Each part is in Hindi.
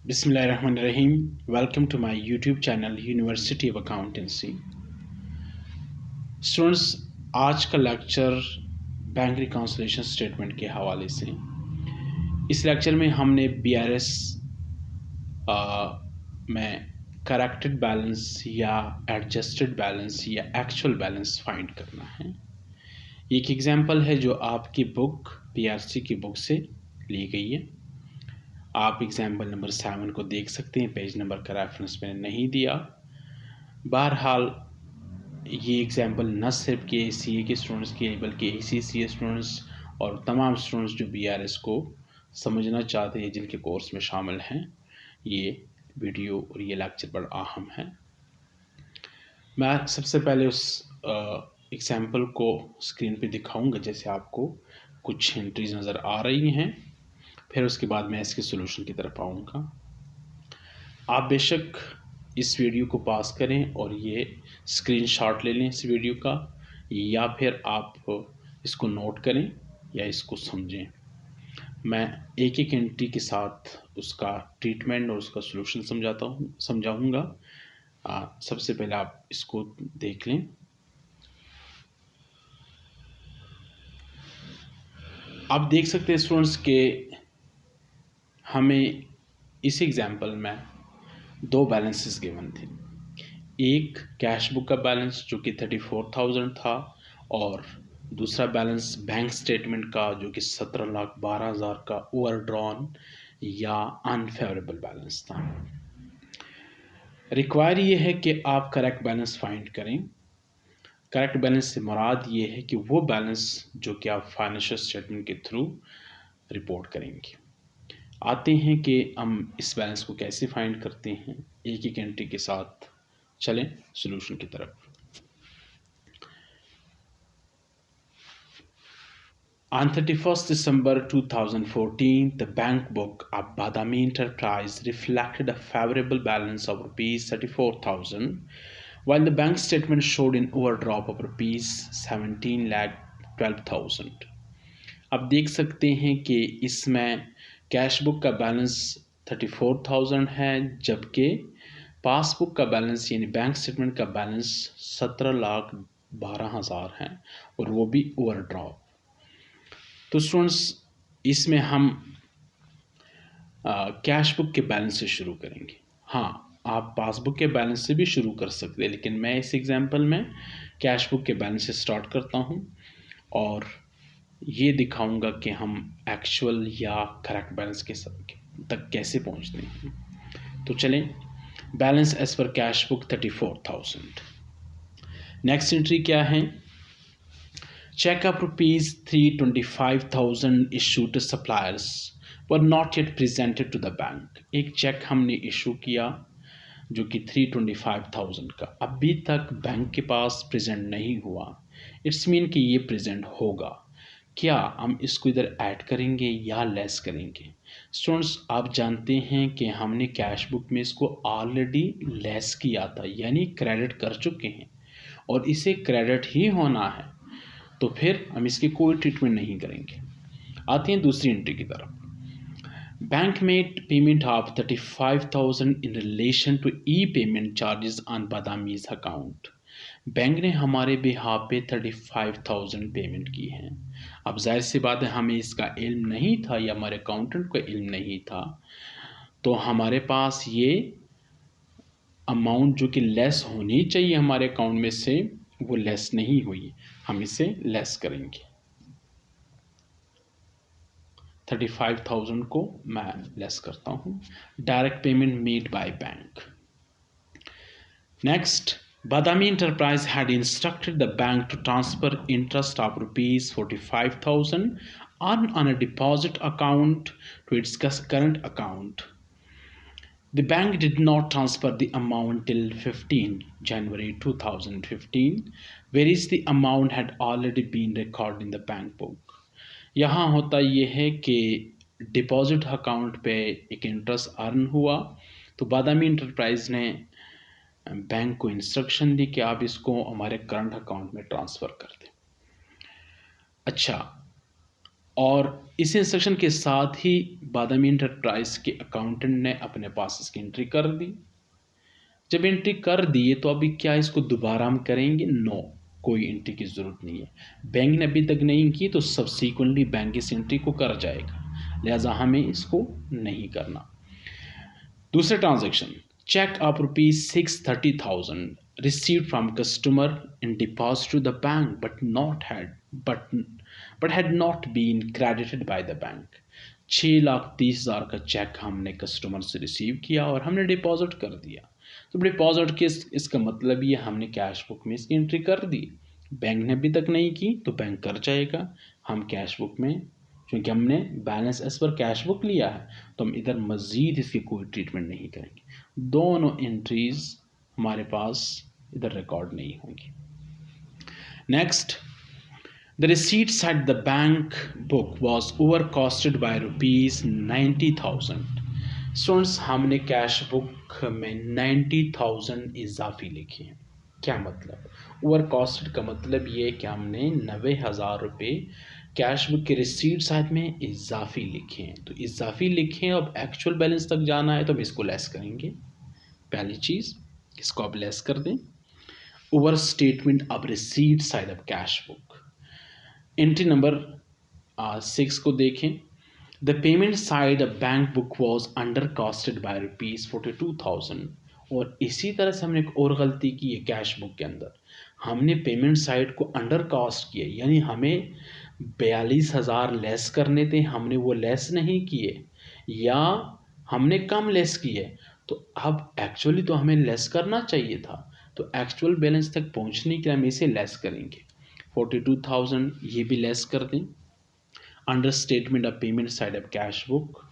बिस्मिल्लाहिर्रहमानिर्रहीम। Welcome to my YouTube channel university of accountancy. Students, आज का लेक्चर बैंक रिकॉन्सिलिएशन स्टेटमेंट के हवाले से। इस लेक्चर में हमने बीआरएस में करेक्टेड बैलेंस या एडजस्टेड बैलेंस या एक्चुअल बैलेंस फाइंड करना है। एक एग्जांपल है जो आपकी बुक पीआरसी की बुक से ली गई है। आप एग्जाम्पल नंबर 7 को देख सकते हैं। पेज नंबर का रेफरेंस मैंने नहीं दिया। बहरहाल ये एग्जाम्पल न सिर्फ के सी ए के स्टूडेंट्स के बल्कि ACCA स्टूडेंट्स और तमाम स्टूडेंट्स जो BRS को समझना चाहते हैं, जिनके कोर्स में शामिल हैं, ये वीडियो और ये लेक्चर बड़ा अहम है। मैं सबसे पहले उस एग्जाम्पल को स्क्रीन पे दिखाऊंगा, जैसे आपको कुछ एंट्रीज नज़र आ रही हैं। फिर उसके बाद मैं इसके सोल्यूशन की तरफ आऊँगा। आप बेशक इस वीडियो को पास करें और ये स्क्रीनशॉट ले लें इस वीडियो का, या फिर आप इसको नोट करें या इसको समझें। मैं एक एक एंट्री के साथ उसका ट्रीटमेंट और उसका सोल्यूशन समझाऊंगा। सबसे पहले आप इसको देख लें। आप देख सकते हैं स्टूडेंट्स के हमें इस एग्जाम्पल में दो बैलेंसेस गिवन थे। एक कैश बुक का बैलेंस जो कि 34,000 था, और दूसरा बैलेंस बैंक स्टेटमेंट का जो कि 17,12,000 का ओवरड्रॉन या अनफेवरेबल बैलेंस था। रिक्वायर ये है कि आप करेक्ट बैलेंस फाइंड करें। करेक्ट बैलेंस से मुराद ये है कि वो बैलेंस जो कि आप फाइनेंशियल स्टेटमेंट के थ्रू रिपोर्ट करेंगे। आते हैं कि हम इस बैलेंस को कैसे फाइंड करते हैं। एक एक एंट्री के साथ चलें सॉल्यूशन की तरफ। On 31st December 2014, the bank book of Badami Enterprise reflected a favorable balance of rupees 34,000, while the bank statement showed an overdraft of rupees 17,12,000। अब देख सकते हैं कि इसमें कैश बुक का बैलेंस 34,000 है, जबकि पासबुक का बैलेंस यानी बैंक स्टेटमेंट का बैलेंस 17,12,000 है, और वो भी ओवरड्राफ्ट। तो स्टूडेंट्स, इसमें हम कैश बुक के बैलेंस से शुरू करेंगे। हाँ, आप पासबुक के बैलेंस से भी शुरू कर सकते हैं, लेकिन मैं इस एग्जांपल में कैश बुक के बैलेंस से स्टार्ट करता हूँ और ये दिखाऊंगा कि हम एक्चुअल या करेक्ट बैलेंस के तक कैसे पहुँचते हैं। तो चलें, balance as per cash book 34,000। Next entry क्या है? Check of rupees 325,000 issued to suppliers were not yet presented to the bank। एक चेक हमने इशू किया जो कि 325,000 का अभी तक बैंक के पास प्रेजेंट नहीं हुआ। इट्स मीन कि ये प्रेजेंट होगा। क्या हम इसको इधर ऐड करेंगे या लेस करेंगे? स्टूडेंट्स, आप जानते हैं कि हमने कैश बुक में इसको ऑलरेडी लेस किया था, यानी क्रेडिट कर चुके हैं, और इसे क्रेडिट ही होना है, तो फिर हम इसकी कोई ट्रीटमेंट नहीं करेंगे। आते हैं दूसरी एंट्री की तरफ। Bank made payment of 35,000 in relation to E payment charges on Badami's account. Bank ने हमारे बिहाफ पे 35,000 पेमेंट की है। अब जाहिर सी बात है, हमें इसका इल्म नहीं था या हमारे अकाउंटेंट को इल्म नहीं था, तो हमारे पास ये अमाउंट जो कि लेस होनी चाहिए हमारे अकाउंट में से, वो लेस नहीं हुई। हम इसे लेस करेंगे। 35,000 को मैं लेस करता हूँ। Direct payment made by bank. Next, Badami Enterprise had instructed the bank to transfer interest of rupees 45,000 on a deposit account to its current account. The bank did not transfer the amount till 15 January 2015, whereas the amount had already been recorded in the bank book। यहाँ होता ये है कि डिपॉजिट अकाउंट पे एक इंटरेस्ट अर्न हुआ, तो बादामी इंटरप्राइज ने बैंक को इंस्ट्रक्शन दी कि आप इसको हमारे करंट अकाउंट में ट्रांसफ़र कर दें। अच्छा, और इस इंस्ट्रक्शन के साथ ही बादामी इंटरप्राइज के अकाउंटेंट ने अपने पास इसकी एंट्री कर दी। जब एंट्री कर दिए तो अभी क्या इसको दोबारा हम करेंगे? नो, कोई एंट्री की ज़रूरत नहीं है। बैंक ने अभी तक नहीं की तो सबसीक्वेंटली बैंक इस एंट्री को कर जाएगा, लिहाजा हमें इसको नहीं करना। दूसरे transaction, cheque of ₹630,000 received from customer in deposit to the bank but had not been credited by the bank। 6,30,000 का चेक हमने कस्टमर से रिसीव किया और हमने डिपॉजिट कर दिया। तो डिपॉजिट के इसका मतलब ये हमने कैश बुक में इसकी एंट्री कर दी। बैंक ने अभी तक नहीं की तो बैंक कर जाएगा। हम कैश बुक में, क्योंकि हमने balance as per cash book लिया है, तो हम इधर मज़ीद इसकी कोई ट्रीटमेंट नहीं करेंगे। दोनों एंट्रीज हमारे पास इधर रिकॉर्ड नहीं होंगी। Next, the receipts at the bank book was over costed by ₹90,000। Students, हमने कैश बुक में 90,000 इजाफी लिखे हैं। क्या मतलब? ओवर कॉस्टेड का मतलब ये है कि हमने 90,000 रुपये कैश बुक के रिसीट साइड में इजाफी लिखे हैं। तो इजाफी लिखे हैं, अब एक्चुअल बैलेंस तक जाना है तो हम इसको लेस करेंगे। पहली चीज़, इसको आप लेस कर दें। Over statement of receipt side of cash book, entry number 6 को देखें। The payment side of bank book was under costed by ₹42,000। और इसी तरह से हमने एक और गलती की है कैश बुक के अंदर। हमने पेमेंट साइड को अंडर कॉस्ट किया, यानी हमें 42,000 लेस करने थे, हमने वो लेस नहीं किए या हमने कम लेस किए। तो अब एक्चुअली तो हमें लेस करना चाहिए था, तो एक्चुअल बैलेंस तक पहुंचने के लिए हम इसे लेस करेंगे। 42,000 ये भी लेस कर दें under statement of payment side of cash book.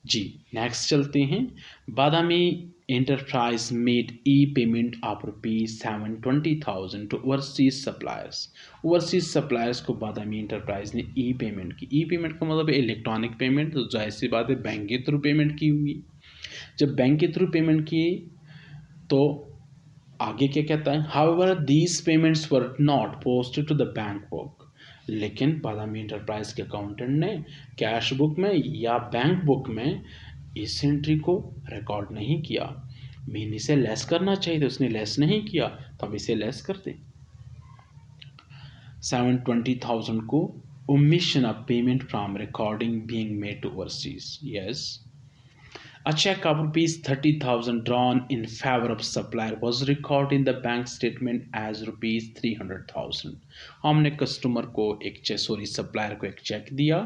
जी, नेक्स्ट चलते हैं। Badami enterprise made E payment of ₹720,000 to overseas suppliers. Overseas suppliers को बादामी एंटरप्राइज ने ई पेमेंट की। ई पेमेंट का मतलब इलेक्ट्रॉनिक पेमेंट, तो जाहिर सी बात है बैंक के थ्रू पेमेंट की हुई। जब बैंक के थ्रू पेमेंट की तो आगे क्या कहता है? However these payments were not posted to the bank book. लेकिन बादामी एंटरप्राइज के अकाउंटेंट ने कैश बुक में या बैंक बुक में इस एंट्री को रिकॉर्ड नहीं किया। मीन इसे लेस करना चाहिए, तो उसने लेस नहीं किया, तो हम इसे लेस कर दें। 720,000 को omission of payment from recording being made to overseas। Yes, a check of ₹30,000 drawn in favor of supplier was recorded in the bank statement as ₹300,000। हमने कस्टमर को एक चेक, सप्लायर को एक चेक दिया,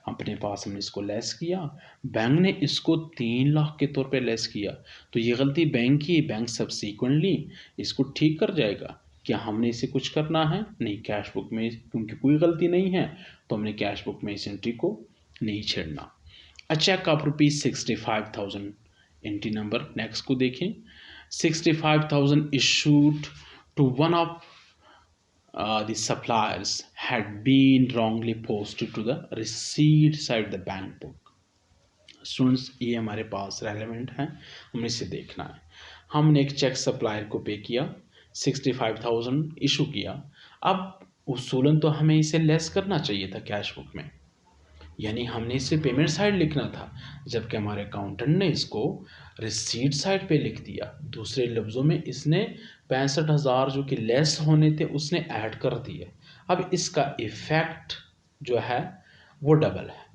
अपने पास हमने इसको लेस किया, बैंक ने इसको 3 लाख के तौर पे लेस किया। तो ये गलती बैंक की, बैंक सब्सीक्वेंटली इसको ठीक कर जाएगा। क्या हमने इसे कुछ करना है? नहीं, कैश बुक में क्योंकि कोई गलती नहीं है तो हमने कैश बुक में इस एंट्री को नहीं छेड़ना। A check of ₹65,000, entry number next को देखें। 65,000 issued to one of the suppliers had been wrongly posted to the receipt side the bank book। Students, ये हमारे पास रेलेवेंट है, हमें इसे देखना है। हमने एक चेक सप्लायर को पे किया, 65,000 इशू किया। अब उसूलन तो हमें इसे लेस करना चाहिए था कैश बुक में, यानी हमने इसे पेमेंट साइड लिखना था, जबकि हमारे अकाउंटेंट ने इसको रिसीट साइड पे लिख दिया। दूसरे लफ्ज़ों में इसने 65,000 जो कि लेस होने थे उसने ऐड कर दिए। अब इसका इफ़ेक्ट जो है वो डबल है।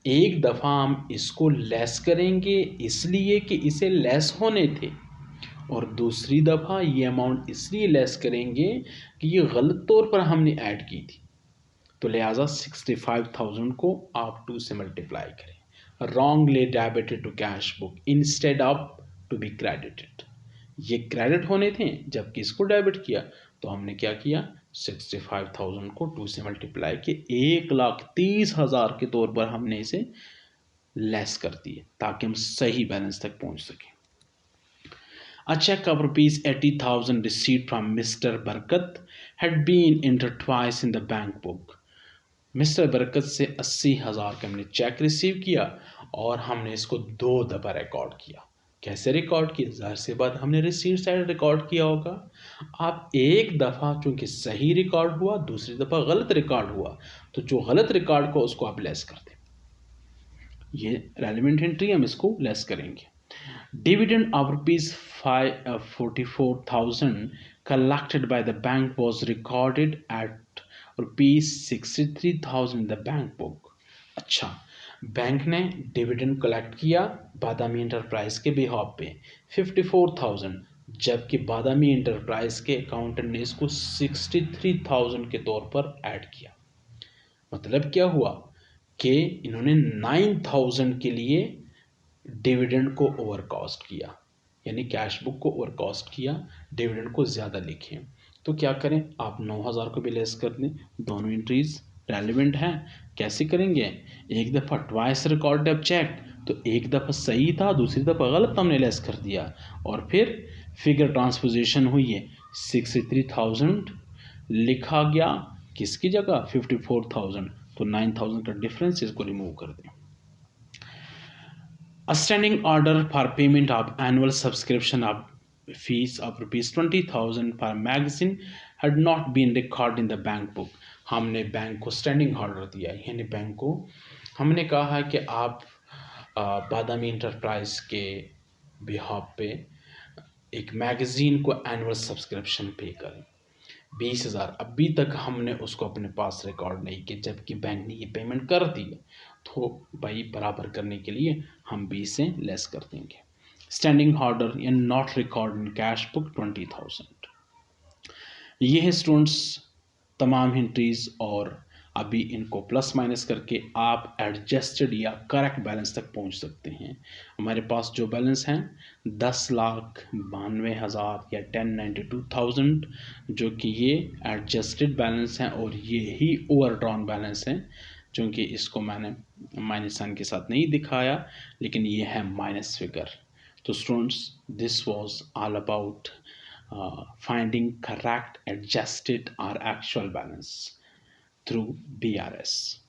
एक दफ़ा हम इसको लेस करेंगे इसलिए कि इसे लेस होने थे, और दूसरी दफ़ा ये अमाउंट इसलिए लेस करेंगे कि ये गलत तौर पर हमने ऐड की थी। तो लिहाजा 65,000 को आप 2 से मल्टीप्लाई करें। Wrongly debited to cash book instead of to be credited. ये क्रेडिट होने थे जबकि इसको डेबिट किया, तो हमने क्या किया? 65,000 को 2 से मल्टीप्लाई किए, 1,30,000 के तौर पर हमने इसे लेस कर दिए ताकि हम सही बैलेंस तक पहुंच सकें। A check of ₹80,000 received from Mr. Barakat had been entered twice in the bank book। Mister बरकत से 80,000 का हमने चेक रिसीव किया और हमने इसको 2 दफ़ा रिकॉर्ड किया। कैसे रिकॉर्ड किया? ज़ाहिर सी बात, हमने रिसीट साइड रिकॉर्ड किया होगा। आप एक दफ़ा चूँकि सही रिकॉर्ड हुआ, दूसरी दफ़ा गलत रिकॉर्ड हुआ, तो जो गलत रिकॉर्ड को उसको आप लेस कर दें। ये रेलिवेंट एंट्री, हम इसको लेस करेंगे। Dividend of ₹44,000 collected by the bank was recorded at ₹63,000 in the bank book। अच्छा, बैंक ने डिविडेंड कलेक्ट किया बादामी इंटरप्राइज के बिहाफ पे 54,000, जबकि बादामी इंटरप्राइज के अकाउंटेंट ने इसको 63,000 के तौर पर ऐड किया। मतलब क्या हुआ कि इन्होंने 9,000 के लिए डिविडेंड को ओवरकॉस्ट किया, यानी कैश बुक को ओवरकॉस्ट किया, डिविडेंड को ज़्यादा लिखे। तो क्या करें, आप 9,000 को भी लेस कर दें। दोनों एंट्रीज रेलिवेंट हैं। कैसे करेंगे, एक दफ़ा ट्वाइस रिकॉर्ड अब चेक, तो एक दफ़ा सही था, दूसरी दफ़ा गलत, हमने लेस कर दिया, और फिर फिगर ट्रांसपोजिशन हुई है, 63,000 लिखा गया किसकी जगह, 54,000, तो 9,000 का डिफरेंस, इसको रिमूव कर दें। A standing order for payment of annual subscription of fees of ₹20,000 for magazine had not been recorded in the bank book। हमने बैंक को स्टैंडिंग ऑर्डर दिया, यानी बैंक को हमने कहा है कि आप बादामी इंटरप्राइज के बिहाफ पे एक मैगज़ीन को एनुअल सब्सक्रिप्शन पे करें 20,000। अभी तक हमने उसको अपने पास रिकॉर्ड नहीं किया, जबकि बैंक ने ये पेमेंट कर दी है, तो भाई बराबर करने के लिए हम 20 से लेस कर देंगे। स्टैंडिंग ऑर्डर या not record in cash book 20,000। ये है स्टूडेंट्स तमाम एंट्रीज, और अभी इनको प्लस माइनस करके आप एडजस्टेड या करेक्ट बैलेंस तक पहुंच सकते हैं। हमारे पास जो बैलेंस हैं 10,92,000 या 10,92,000, जो कि ये एडजस्टेड बैलेंस हैं, और ये ही ओवरड्रॉन बैलेंस हैं, क्योंकि इसको मैंने माइनस साइन के साथ नहीं दिखाया, लेकिन ये है माइनस फिगर। तो students, this was all about finding correct, adjusted or actual balance through BRS.